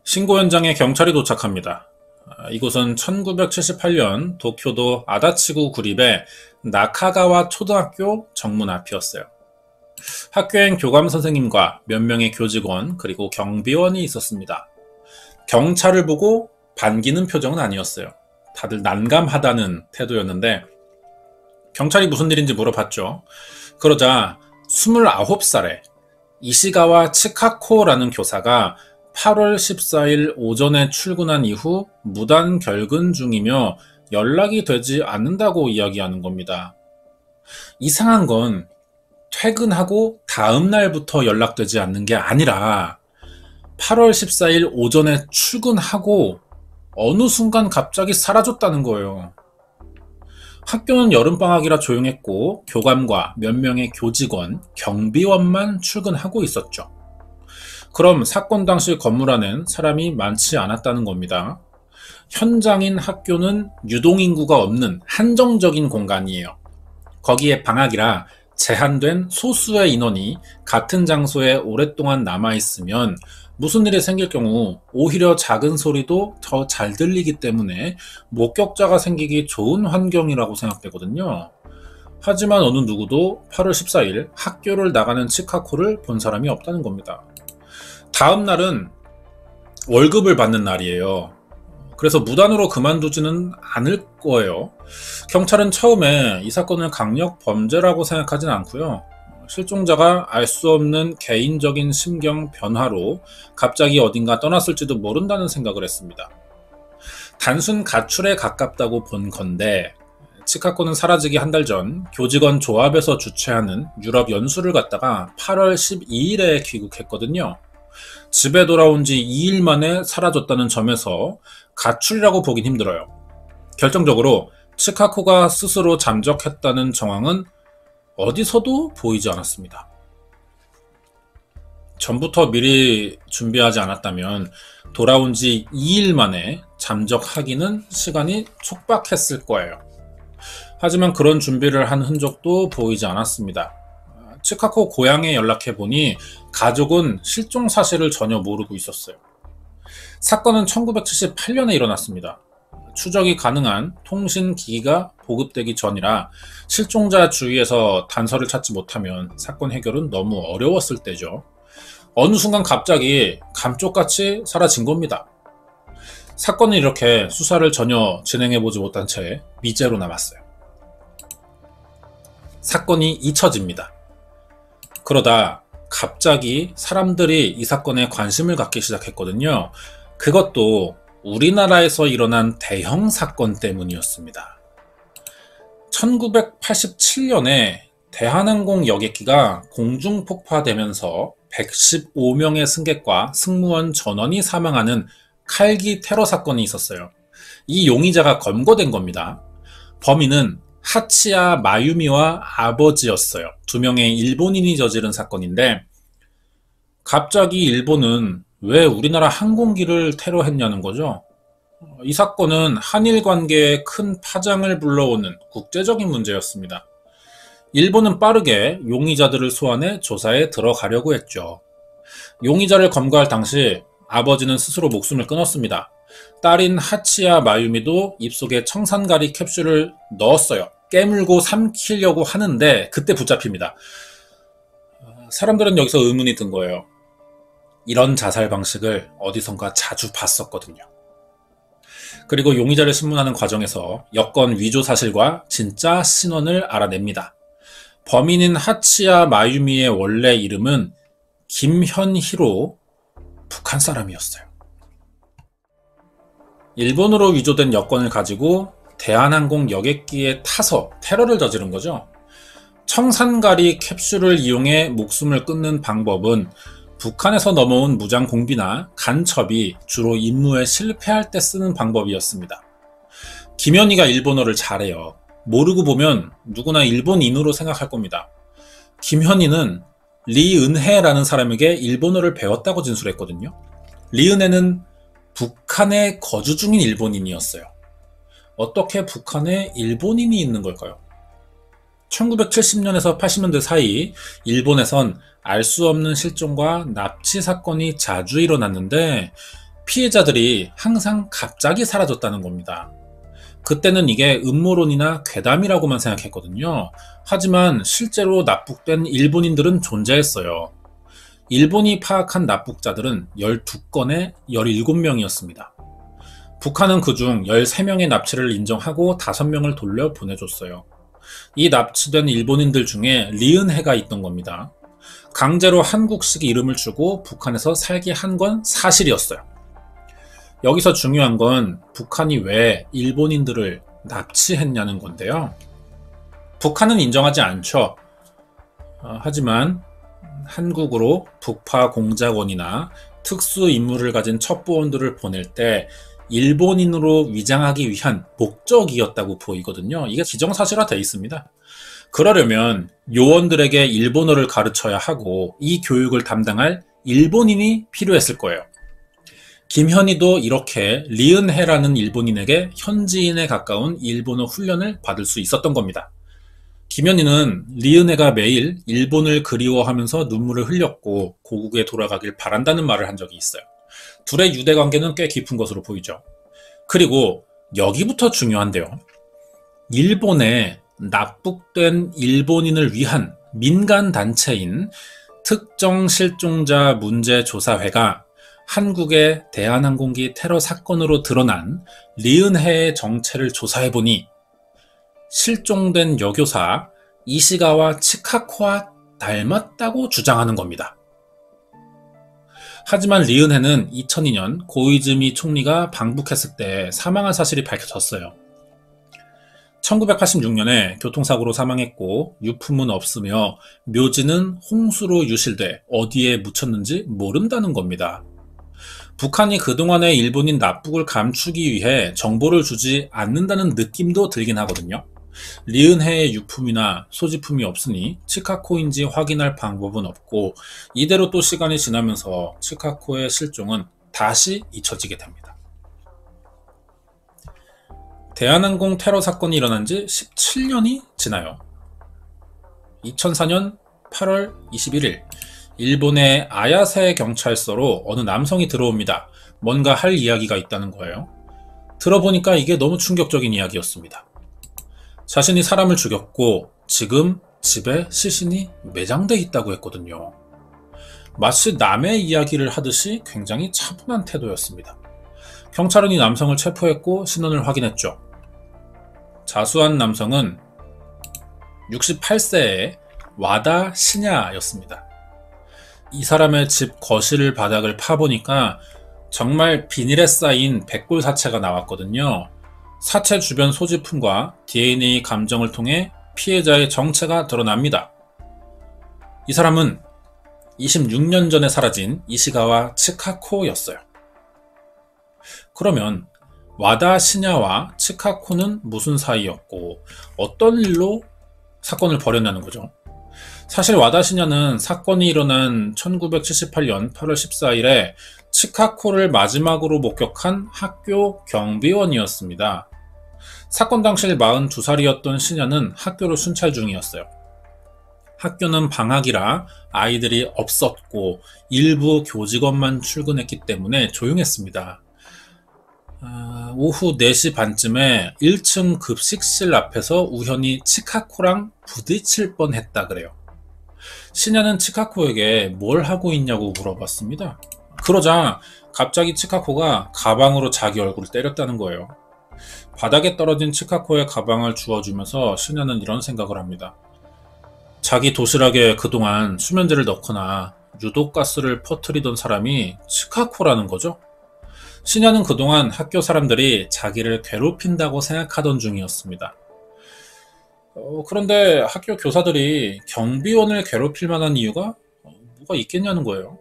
신고 현장에 경찰이 도착합니다. 이곳은 1978년 도쿄도 아다치구 구립의 나카가와 초등학교 정문 앞이었어요. 학교엔 교감 선생님과 몇 명의 교직원 그리고 경비원이 있었습니다. 경찰을 보고 반기는 표정은 아니었어요. 다들 난감하다는 태도였는데 경찰이 무슨 일인지 물어봤죠. 그러자 29살의 이시가와 치카코라는 교사가 8월 14일 오전에 출근한 이후 무단 결근 중이며 연락이 되지 않는다고 이야기하는 겁니다. 이상한 건 퇴근하고 다음 날부터 연락되지 않는 게 아니라 8월 14일 오전에 출근하고 어느 순간 갑자기 사라졌다는 거예요. 학교는 여름방학이라 조용했고 교감과 몇 명의 교직원, 경비원만 출근하고 있었죠. 그럼 사건 당시 건물 안엔 사람이 많지 않았다는 겁니다. 현장인 학교는 유동인구가 없는 한정적인 공간이에요. 거기에 방학이라 제한된 소수의 인원이 같은 장소에 오랫동안 남아있으면 무슨 일이 생길 경우 오히려 작은 소리도 더 잘 들리기 때문에 목격자가 생기기 좋은 환경이라고 생각되거든요. 하지만 어느 누구도 8월 14일 학교를 나가는 치카코를 본 사람이 없다는 겁니다. 다음 날은 월급을 받는 날이에요. 그래서 무단으로 그만두지는 않을 거예요. 경찰은 처음에 이 사건을 강력 범죄라고 생각하진 않고요. 실종자가 알 수 없는 개인적인 심경 변화로 갑자기 어딘가 떠났을지도 모른다는 생각을 했습니다. 단순 가출에 가깝다고 본 건데 치카코는 사라지기 한 달 전 교직원 조합에서 주최하는 유럽 연수를 갔다가 8월 12일에 귀국했거든요. 집에 돌아온 지 2일 만에 사라졌다는 점에서 가출이라고 보긴 힘들어요. 결정적으로 치카코가 스스로 잠적했다는 정황은 어디서도 보이지 않았습니다. 전부터 미리 준비하지 않았다면 돌아온 지 2일 만에 잠적하기는 시간이 촉박했을 거예요. 하지만 그런 준비를 한 흔적도 보이지 않았습니다. 치카코 고향에 연락해보니 가족은 실종 사실을 전혀 모르고 있었어요. 사건은 1978년에 일어났습니다. 추적이 가능한 통신기기가 보급되기 전이라 실종자 주위에서 단서를 찾지 못하면 사건 해결은 너무 어려웠을 때죠. 어느 순간 갑자기 감쪽같이 사라진 겁니다. 사건은 이렇게 수사를 전혀 진행해보지 못한 채 미제로 남았어요. 사건이 잊혀집니다. 그러다 갑자기 사람들이 이 사건에 관심을 갖기 시작했거든요. 그것도 우리나라에서 일어난 대형 사건 때문이었습니다. 1987년에 대한항공 여객기가 공중폭파되면서 115명의 승객과 승무원 전원이 사망하는 칼기 테러 사건이 있었어요. 이 용의자가 검거된 겁니다. 범인은 하치야 마유미와 아버지였어요. 두 명의 일본인이 저지른 사건인데 갑자기 일본은 왜 우리나라 항공기를 테러했냐는 거죠. 이 사건은 한일 관계에 큰 파장을 불러오는 국제적인 문제였습니다. 일본은 빠르게 용의자들을 소환해 조사에 들어가려고 했죠. 용의자를 검거할 당시 아버지는 스스로 목숨을 끊었습니다. 딸인 하치야 마유미도 입속에 청산가리 캡슐을 넣었어요. 깨물고 삼키려고 하는데 그때 붙잡힙니다. 사람들은 여기서 의문이 든 거예요. 이런 자살 방식을 어디선가 자주 봤었거든요. 그리고 용의자를 신문하는 과정에서 여권 위조 사실과 진짜 신원을 알아냅니다. 범인인 하치야 마유미의 원래 이름은 김현희로 북한 사람이었어요. 일본으로 위조된 여권을 가지고 대한항공 여객기에 타서 테러를 저지른 거죠. 청산가리 캡슐을 이용해 목숨을 끊는 방법은 북한에서 넘어온 무장 공비나 간첩이 주로 임무에 실패할 때 쓰는 방법이었습니다. 김현희가 일본어를 잘해요. 모르고 보면 누구나 일본인으로 생각할 겁니다. 김현희는 리은혜라는 사람에게 일본어를 배웠다고 진술했거든요. 리은혜는 북한에 거주 중인 일본인이었어요. 어떻게 북한에 일본인이 있는 걸까요? 1970년에서 80년대 사이 일본에선 알 수 없는 실종과 납치 사건이 자주 일어났는데 피해자들이 항상 갑자기 사라졌다는 겁니다. 그때는 이게 음모론이나 괴담이라고만 생각했거든요. 하지만 실제로 납북된 일본인들은 존재했어요. 일본이 파악한 납북자들은 12건에 17명이었습니다. 북한은 그중 13명의 납치를 인정하고 5명을 돌려 보내줬어요. 이 납치된 일본인들 중에 리은해가 있던 겁니다. 강제로 한국식 이름을 주고 북한에서 살게 한 건 사실이었어요. 여기서 중요한 건 북한이 왜 일본인들을 납치했냐는 건데요. 북한은 인정하지 않죠. 하지만 한국으로 북파 공작원이나 특수 임무를 가진 첩보원들을 보낼 때 일본인으로 위장하기 위한 목적이었다고 보이거든요. 이게 기정사실화 되어 있습니다. 그러려면 요원들에게 일본어를 가르쳐야 하고 이 교육을 담당할 일본인이 필요했을 거예요. 김현희도 이렇게 리은해라는 일본인에게 현지인에 가까운 일본어 훈련을 받을 수 있었던 겁니다. 김현희는 리은해가 매일 일본을 그리워하면서 눈물을 흘렸고 고국에 돌아가길 바란다는 말을 한 적이 있어요. 둘의 유대관계는 꽤 깊은 것으로 보이죠. 그리고 여기부터 중요한데요. 일본에 납북된 일본인을 위한 민간단체인 특정실종자 문제조사회가 한국의 대한항공기 테러 사건으로 드러난 리은해의 정체를 조사해보니 실종된 여교사 이시가와 치카코와 닮았다고 주장하는 겁니다. 하지만 리은해는 2002년 고이즈미 총리가 방북했을 때 사망한 사실이 밝혀졌어요. 1986년에 교통사고로 사망했고 유품은 없으며 묘지는 홍수로 유실돼 어디에 묻혔는지 모른다는 겁니다. 북한이 그동안의 일본인 납북을 감추기 위해 정보를 주지 않는다는 느낌도 들긴 하거든요. 리은해의 유품이나 소지품이 없으니 치카코인지 확인할 방법은 없고 이대로 또 시간이 지나면서 치카코의 실종은 다시 잊혀지게 됩니다. 대한항공 테러 사건이 일어난 지 17년이 지나요. 2004년 8월 21일 일본의 아야세 경찰서로 어느 남성이 들어옵니다. 뭔가 할 이야기가 있다는 거예요. 들어보니까 이게 너무 충격적인 이야기였습니다. 자신이 사람을 죽였고 지금 집에 시신이 매장돼 있다고 했거든요. 마치 남의 이야기를 하듯이 굉장히 차분한 태도였습니다. 경찰은 이 남성을 체포했고 신원을 확인했죠. 자수한 남성은 68세의 와다 시냐였습니다. 이 사람의 집 거실 바닥을 파보니까 정말 비닐에 쌓인 백골 사체가 나왔거든요. 사체 주변 소지품과 DNA 감정을 통해 피해자의 정체가 드러납니다. 이 사람은 26년 전에 사라진 이시가와 치카코였어요. 그러면 와다 시냐와 치카코는 무슨 사이였고 어떤 일로 사건을 벌였냐는 거죠. 사실 와다 시냐는 사건이 일어난 1978년 8월 14일에 치카코를 마지막으로 목격한 학교 경비원이었습니다. 사건 당시 42살이었던 시냐는 학교를 순찰 중이었어요. 학교는 방학이라 아이들이 없었고 일부 교직원만 출근했기 때문에 조용했습니다. 오후 4시 반쯤에 1층 급식실 앞에서 우연히 치카코랑 부딪힐 뻔했다 그래요. 시냐는 치카코에게 뭘 하고 있냐고 물어봤습니다. 그러자 갑자기 치카코가 가방으로 자기 얼굴을 때렸다는 거예요. 바닥에 떨어진 치카코의 가방을 주워주면서 시냐는 이런 생각을 합니다. 자기 도시락에 그동안 수면제를 넣거나 유독가스를 퍼뜨리던 사람이 치카코라는 거죠. 시냐는 그동안 학교 사람들이 자기를 괴롭힌다고 생각하던 중이었습니다. 그런데 학교 교사들이 경비원을 괴롭힐 만한 이유가 뭐가 있겠냐는 거예요.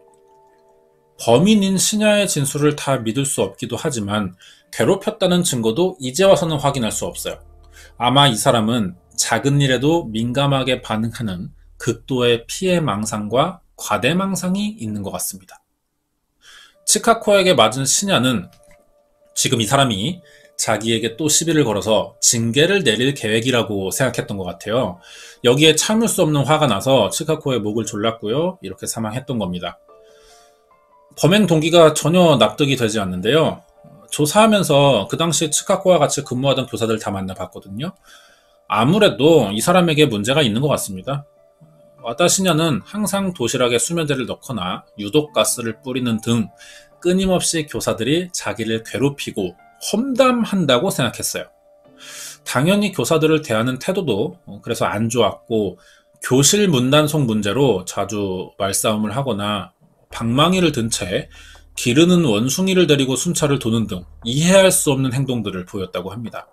범인인 시냐의 진술을 다 믿을 수 없기도 하지만 괴롭혔다는 증거도 이제 와서는 확인할 수 없어요. 아마 이 사람은 작은 일에도 민감하게 반응하는 극도의 피해망상과 과대망상이 있는 것 같습니다. 치카코에게 맞은 시냐는 지금 이 사람이 자기에게 또 시비를 걸어서 징계를 내릴 계획이라고 생각했던 것 같아요. 여기에 참을 수 없는 화가 나서 치카코의 목을 졸랐고요. 이렇게 사망했던 겁니다. 범행 동기가 전혀 납득이 되지 않는데요. 조사하면서 그 당시 치카코와 같이 근무하던 교사들 다 만나봤거든요. 아무래도 이 사람에게 문제가 있는 것 같습니다. 와다시냐는 항상 도시락에 수면제를 넣거나 유독가스를 뿌리는 등 끊임없이 교사들이 자기를 괴롭히고 험담한다고 생각했어요. 당연히 교사들을 대하는 태도도 그래서 안 좋았고, 교실 문단속 문제로 자주 말싸움을 하거나 방망이를 든 채 기르는 원숭이를 데리고 순찰을 도는 등 이해할 수 없는 행동들을 보였다고 합니다.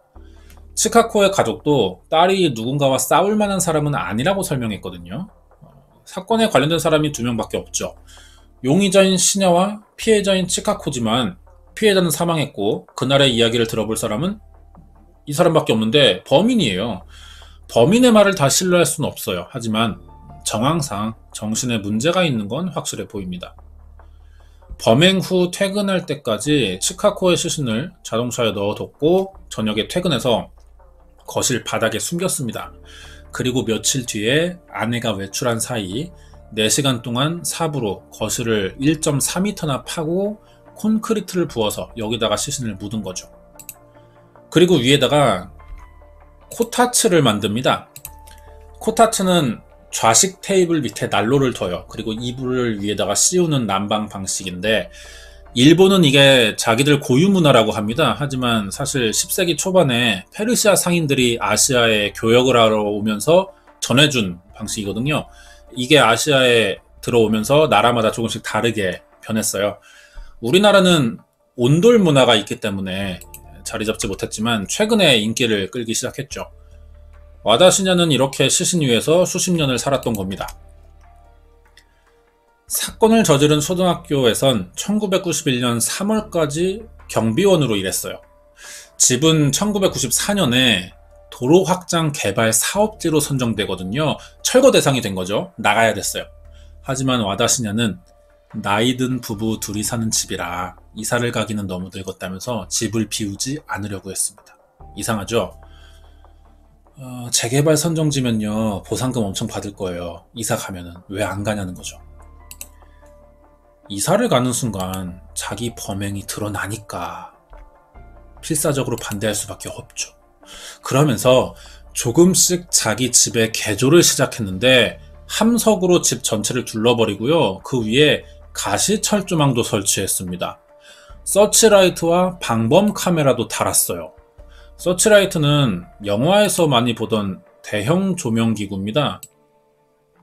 치카코의 가족도 딸이 누군가와 싸울 만한 사람은 아니라고 설명했거든요. 사건에 관련된 사람이 2명밖에 없죠. 용의자인 시냐와 피해자인 치카코지만 피해자는 사망했고, 그날의 이야기를 들어볼 사람은 이 사람밖에 없는데 범인이에요. 범인의 말을 다 신뢰할 수는 없어요. 하지만 정황상 정신에 문제가 있는 건 확실해 보입니다. 범행 후 퇴근할 때까지 치카코의 시신을 자동차에 넣어뒀고 저녁에 퇴근해서 거실 바닥에 숨겼습니다. 그리고 며칠 뒤에 아내가 외출한 사이 4시간 동안 삽으로 거실을 1.4m나 파고 콘크리트를 부어서 여기다가 시신을 묻은 거죠. 그리고 위에다가 코타츠를 만듭니다. 코타츠는 좌식 테이블 밑에 난로를 둬요. 그리고 이불을 위에다가 씌우는 난방 방식인데, 일본은 이게 자기들 고유 문화라고 합니다. 하지만 사실 10세기 초반에 페르시아 상인들이 아시아에 교역을 하러 오면서 전해준 방식이거든요. 이게 아시아에 들어오면서 나라마다 조금씩 다르게 변했어요. 우리나라는 온돌 문화가 있기 때문에 자리 잡지 못했지만 최근에 인기를 끌기 시작했죠. 와다시냐는 이렇게 시신 위에서 수십 년을 살았던 겁니다. 사건을 저지른 초등학교에선 1991년 3월까지 경비원으로 일했어요. 집은 1994년에 도로 확장 개발 사업지로 선정되거든요. 철거 대상이 된 거죠. 나가야 됐어요. 하지만 와다시냐는 나이 든 부부 둘이 사는 집이라 이사를 가기는 너무 늙었다면서 집을 비우지 않으려고 했습니다. 이상하죠? 재개발 선정지면요, 보상금 엄청 받을 거예요. 이사 가면은. 왜 안 가냐는 거죠. 이사를 가는 순간 자기 범행이 드러나니까 필사적으로 반대할 수밖에 없죠. 그러면서 조금씩 자기 집에 개조를 시작했는데 함석으로 집 전체를 둘러버리고요. 그 위에 가시철조망도 설치했습니다. 서치라이트와 방범 카메라도 달았어요. 서치라이트는 영화에서 많이 보던 대형 조명기구입니다.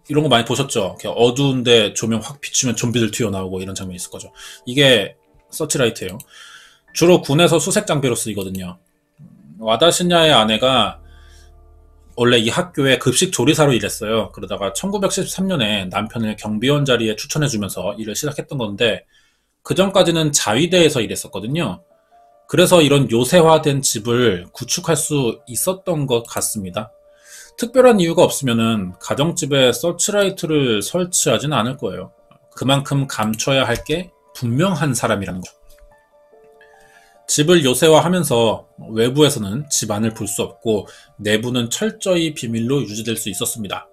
이런 거 많이 보셨죠? 어두운데 조명 확 비추면 좀비들 튀어나오고 이런 장면이 있을 거죠. 이게 서치라이트예요. 주로 군에서 수색 장비로 쓰이거든요. 와다시냐의 아내가 원래 이 학교에 급식 조리사로 일했어요. 그러다가 1973년에 남편을 경비원 자리에 추천해주면서 일을 시작했던 건데, 그 전까지는 자위대에서 일했었거든요. 그래서 이런 요새화된 집을 구축할 수 있었던 것 같습니다. 특별한 이유가 없으면은 가정집에 서치라이트를 설치하진 않을 거예요. 그만큼 감춰야 할 게 분명한 사람이라는 거죠. 집을 요새화하면서 외부에서는 집 안을 볼 수 없고 내부는 철저히 비밀로 유지될 수 있었습니다.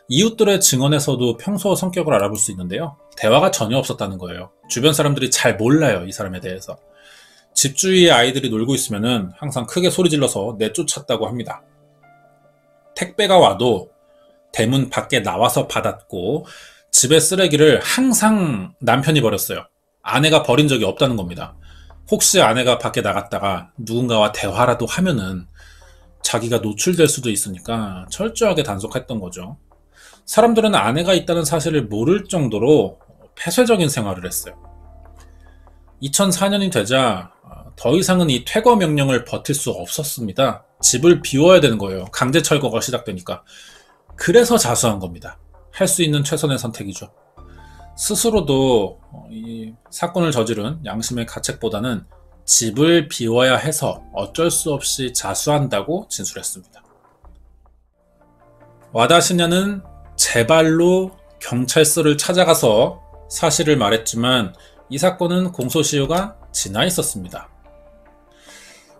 이웃들의 증언에서도 평소 성격을 알아볼 수 있는데요. 대화가 전혀 없었다는 거예요. 주변 사람들이 잘 몰라요, 이 사람에 대해서. 집 주위에 아이들이 놀고 있으면은 항상 크게 소리 질러서 내쫓았다고 합니다. 택배가 와도 대문 밖에 나와서 받았고, 집의 쓰레기를 항상 남편이 버렸어요. 아내가 버린 적이 없다는 겁니다. 혹시 아내가 밖에 나갔다가 누군가와 대화라도 하면은 자기가 노출될 수도 있으니까 철저하게 단속했던 거죠. 사람들은 아내가 있다는 사실을 모를 정도로 폐쇄적인 생활을 했어요. 2004년이 되자 더 이상은 이 퇴거 명령을 버틸 수 없었습니다. 집을 비워야 되는 거예요. 강제 철거가 시작되니까. 그래서 자수한 겁니다. 할 수 있는 최선의 선택이죠. 스스로도 이 사건을 저지른 양심의 가책보다는 집을 비워야 해서 어쩔 수 없이 자수한다고 진술했습니다. 와다시냐는 제 발로 경찰서를 찾아가서 사실을 말했지만 이 사건은 공소시효가 지나 있었습니다.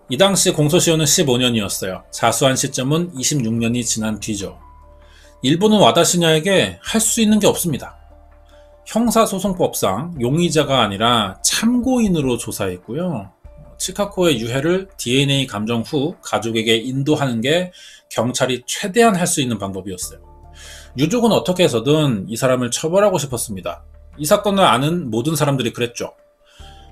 이 당시 공소시효는 15년이었어요. 자수한 시점은 26년이 지난 뒤죠. 일본은 와다시냐에게 할 수 있는 게 없습니다. 형사소송법상 용의자가 아니라 참고인으로 조사했고요. 치카코의 유해를 DNA 감정 후 가족에게 인도하는 게 경찰이 최대한 할 수 있는 방법이었어요. 유족은 어떻게 해서든 이 사람을 처벌하고 싶었습니다. 이 사건을 아는 모든 사람들이 그랬죠.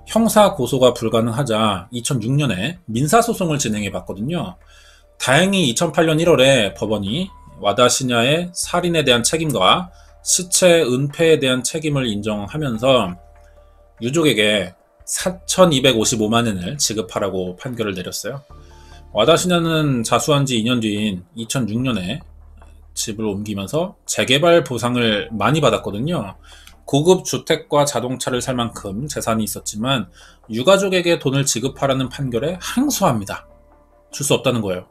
형사 고소가 불가능하자 2006년에 민사소송을 진행해 봤거든요. 다행히 2008년 1월에 법원이 와다 시냐의 살인에 대한 책임과 시체 은폐에 대한 책임을 인정하면서 유족에게 4,255만 엔을 지급하라고 판결을 내렸어요. 와다 시냐는 자수한 지 2년 뒤인 2006년에 집을 옮기면서 재개발 보상을 많이 받았거든요. 고급 주택과 자동차를 살 만큼 재산이 있었지만 유가족에게 돈을 지급하라는 판결에 항소합니다. 줄 수 없다는 거예요.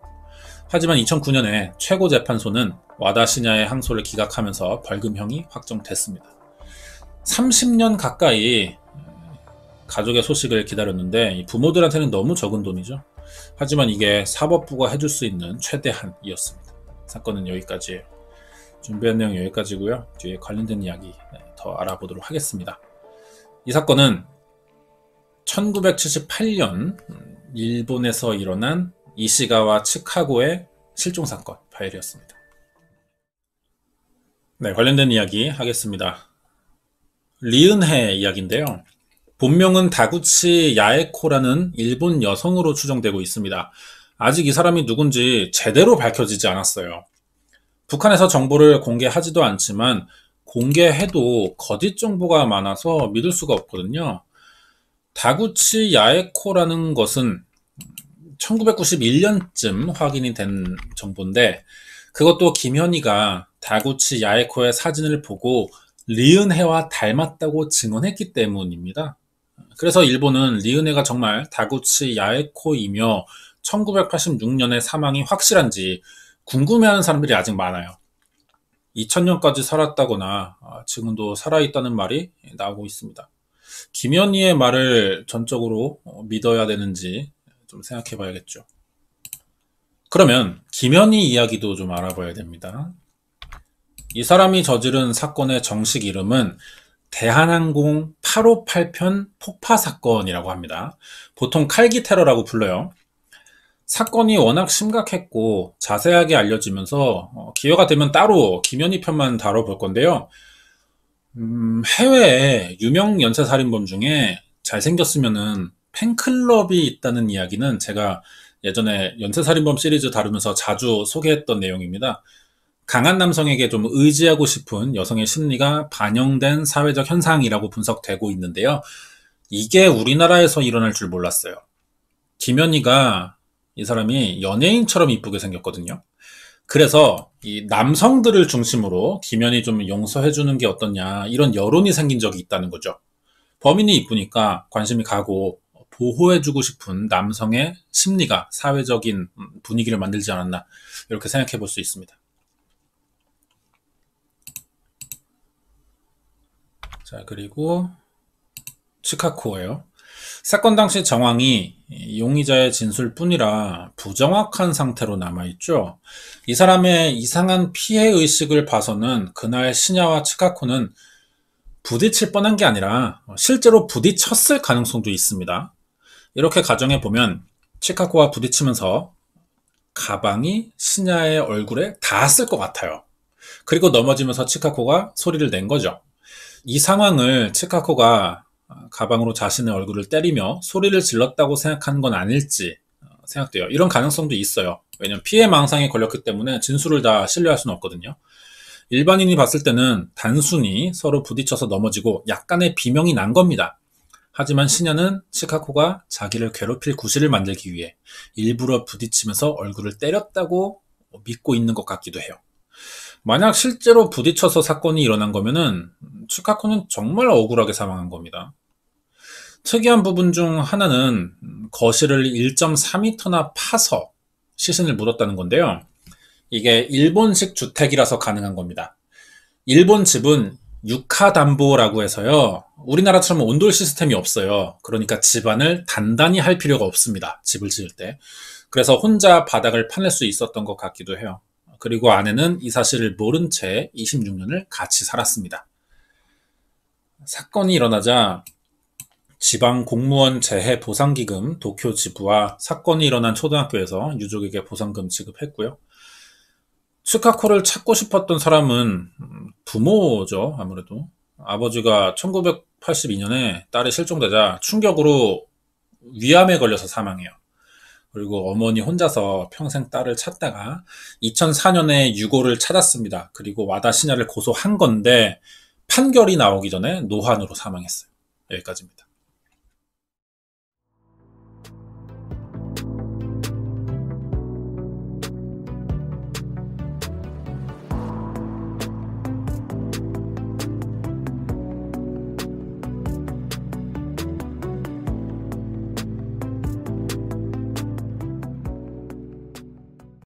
하지만 2009년에 최고재판소는 와다 시냐의 항소를 기각하면서 벌금형이 확정됐습니다. 30년 가까이 가족의 소식을 기다렸는데 부모들한테는 너무 적은 돈이죠. 하지만 이게 사법부가 해줄 수 있는 최대한이었습니다. 사건은 여기까지예요. 준비한 내용 여기까지고요. 뒤에 관련된 이야기 더 알아보도록 하겠습니다. 이 사건은 1978년 일본에서 일어난 이시가와 치카고의 실종사건 파일이었습니다. 네, 관련된 이야기 하겠습니다. 리은해 이야기인데요. 본명은 다구치 야에코라는 일본 여성으로 추정되고 있습니다. 아직 이 사람이 누군지 제대로 밝혀지지 않았어요. 북한에서 정보를 공개하지도 않지만 공개해도 거짓 정보가 많아서 믿을 수가 없거든요. 다구치 야에코라는 것은 1991년쯤 확인이 된 정보인데 그것도 김현희가 다구치 야에코의 사진을 보고 리은해와 닮았다고 증언했기 때문입니다. 그래서 일본은 리은해가 정말 다구치 야에코이며 1986년에 사망이 확실한지 궁금해하는 사람들이 아직 많아요. 2000년까지 살았다거나 지금도 살아있다는 말이 나오고 있습니다. 김현희의 말을 전적으로 믿어야 되는지 좀 생각해 봐야겠죠. 그러면 김현희 이야기도 좀 알아봐야 됩니다. 이 사람이 저지른 사건의 정식 이름은 대한항공 858편 폭파 사건이라고 합니다. 보통 칼기 테러라고 불러요. 사건이 워낙 심각했고 자세하게 알려지면서 기회가 되면 따로 김현희 편만 다뤄볼 건데요. 해외에 유명 연쇄살인범 중에 잘생겼으면은 팬클럽이 있다는 이야기는 제가 예전에 연쇄살인범 시리즈 다루면서 자주 소개했던 내용입니다. 강한 남성에게 좀 의지하고 싶은 여성의 심리가 반영된 사회적 현상이라고 분석되고 있는데요. 이게 우리나라에서 일어날 줄 몰랐어요. 김현희가 이 사람이 연예인처럼 이쁘게 생겼거든요. 그래서 이 남성들을 중심으로 김현희 좀 용서해주는 게 어떠냐 이런 여론이 생긴 적이 있다는 거죠. 범인이 이쁘니까 관심이 가고 보호해주고 싶은 남성의 심리가 사회적인 분위기를 만들지 않았나 이렇게 생각해 볼 수 있습니다. 자, 그리고 치카코예요. 사건 당시 정황이 용의자의 진술뿐이라 부정확한 상태로 남아있죠. 이 사람의 이상한 피해의식을 봐서는 그날 시냐와 치카코는 부딪힐 뻔한 게 아니라 실제로 부딪혔을 가능성도 있습니다. 이렇게 가정해보면 치카코와 부딪히면서 가방이 시냐의 얼굴에 닿았을 것 같아요. 그리고 넘어지면서 치카코가 소리를 낸 거죠. 이 상황을 치카코가 가방으로 자신의 얼굴을 때리며 소리를 질렀다고 생각하는 건 아닐지 생각돼요. 이런 가능성도 있어요. 왜냐면 피해 망상에 걸렸기 때문에 진술을 다 신뢰할 수는 없거든요. 일반인이 봤을 때는 단순히 서로 부딪혀서 넘어지고 약간의 비명이 난 겁니다. 하지만 시냐는 치카코가 자기를 괴롭힐 구실을 만들기 위해 일부러 부딪히면서 얼굴을 때렸다고 믿고 있는 것 같기도 해요. 만약 실제로 부딪혀서 사건이 일어난 거면은 치카코는 정말 억울하게 사망한 겁니다. 특이한 부분 중 하나는 거실을 1.4m나 파서 시신을 묻었다는 건데요. 이게 일본식 주택이라서 가능한 겁니다. 일본 집은 유카담보라고 해서요. 우리나라처럼 온돌 시스템이 없어요. 그러니까 집안을 단단히 할 필요가 없습니다. 집을 지을 때. 그래서 혼자 바닥을 파낼 수 있었던 것 같기도 해요. 그리고 아내는 이 사실을 모른 채 26년을 같이 살았습니다. 사건이 일어나자 지방 공무원 재해 보상기금 도쿄 지부와 사건이 일어난 초등학교에서 유족에게 보상금 지급했고요. 츠카코를 찾고 싶었던 사람은 부모죠, 아무래도. 아버지가 1982년에 딸이 실종되자 충격으로 위암에 걸려서 사망해요. 그리고 어머니 혼자서 평생 딸을 찾다가 2004년에 유고를 찾았습니다. 그리고 와다 시냐를 고소한 건데 판결이 나오기 전에 노환으로 사망했어요. 여기까지입니다.